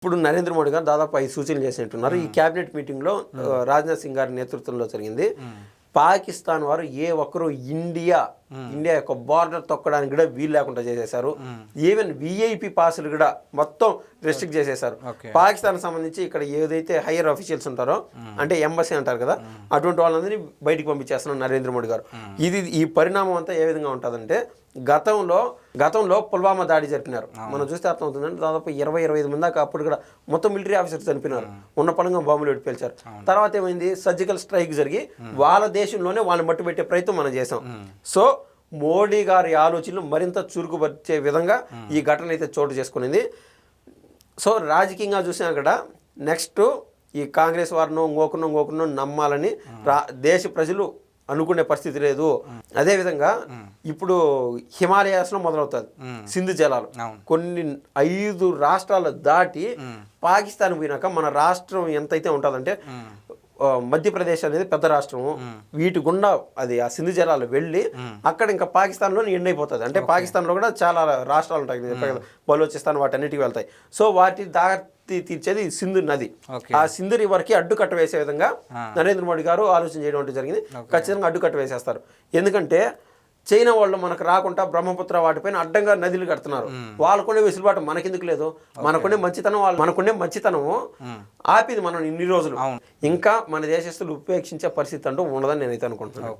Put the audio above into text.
ఇప్పుడు నరేంద్ర మోడీ గారు దాదాపు 5 సూచనలు చేసినట్టున్నారు. ఈ కేబినెట్ మీటింగ్లో రాజ్నాథ్ సింగ్ గారి నేతృత్వంలో జరిగింది. పాకిస్తాన్ వారు ఏ ఒక్కరు ఇండియా యొక్క బార్డర్ తొక్కడానికి కూడా వీలు లేకుండా చేసేశారు. ఈవెన్ విఐపి పాసులు కూడా మొత్తం రెస్ట్రిక్ట్ చేసేశారు. పాకిస్తాన్ సంబంధించి ఇక్కడ ఏదైతే హైయర్ ఆఫీషియల్స్ ఉంటారో అంటే ఎంబసీ అంటారు కదా, అటువంటి వాళ్ళందరినీ బయటికి పంపించేస్తున్నారు నరేంద్ర మోడీ గారు. ఈ పరిణామం అంతా ఏ విధంగా ఉంటుందంటే గతంలో పుల్వామా దాడి జరిపినారు. మనం చూస్తే అర్థమవుతుందంటే దాదాపు 20-25 మంది దాకా అప్పుడు కూడా మొత్తం మిలిటరీ ఆఫీసర్స్ చనిపోయినారు. ఉన్న పలంగా బాంబులు పెట్టి పేల్చారు. తర్వాత ఏమైంది, సర్జికల్ స్ట్రైక్ జరిగి వాళ్ళ దేశంలోనే వాళ్ళని మట్టు పెట్టే ప్రయత్నం మనం చేసాం. సో మోడీ గారి ఆలోచనలు మరింత చురుకుపరిచే విధంగా ఈ ఘటన అయితే చోటు చేసుకునింది. సో రాజకీయంగా చూసినా కూడా నెక్స్ట్ ఈ కాంగ్రెస్ వారినో ఇంకొకరినో నమ్మాలని దేశ ప్రజలు అనుకునే పరిస్థితి లేదు. అదేవిధంగా ఇప్పుడు హిమాలయాస్లో మొదలవుతుంది సింధు జలాలు. కొన్ని 5 రాష్ట్రాలు దాటి పాకిస్తాన్ పోయినాక మన రాష్ట్రం ఎంతైతే ఉంటుందంటే మధ్యప్రదేశ్ అనేది పెద్ద రాష్ట్రము, వీటి గుండా అది ఆ సింధు జలాలు వెళ్ళి అక్కడ ఇంకా పాకిస్తాన్లో ఎండ్ అయిపోతుంది. అంటే పాకిస్తాన్లో కూడా చాలా రాష్ట్రాలు ఉంటాయి, బలోచిస్తాన్ వాటన్నిటికి వెళ్తాయి. సో వాటి దాటి తీర్చేది సింధు నది. ఆ సింధు రివర్కి అడ్డుకట్ట వేసే విధంగా నరేంద్ర మోడీ గారు ఆలోచన చేయడం అంటే జరిగింది. ఖచ్చితంగా అడ్డుకట్ట వేసేస్తారు. ఎందుకంటే చైనా వాళ్ళు మనకు రాకుండా బ్రహ్మపుత్ర వాటిపైన అడ్డంగా నదులు కడుతున్నారు. వాళ్ళకునే వెసులుబాటు మనకెందుకు లేదు? మనకునే మంచితనము ఆపిది మనం ఇన్ని రోజులు. ఇంకా మన దేశస్తులు ఉపేక్షించే పరిస్థితి అంటూ ఉండదని నేనైతే అనుకుంటున్నాను.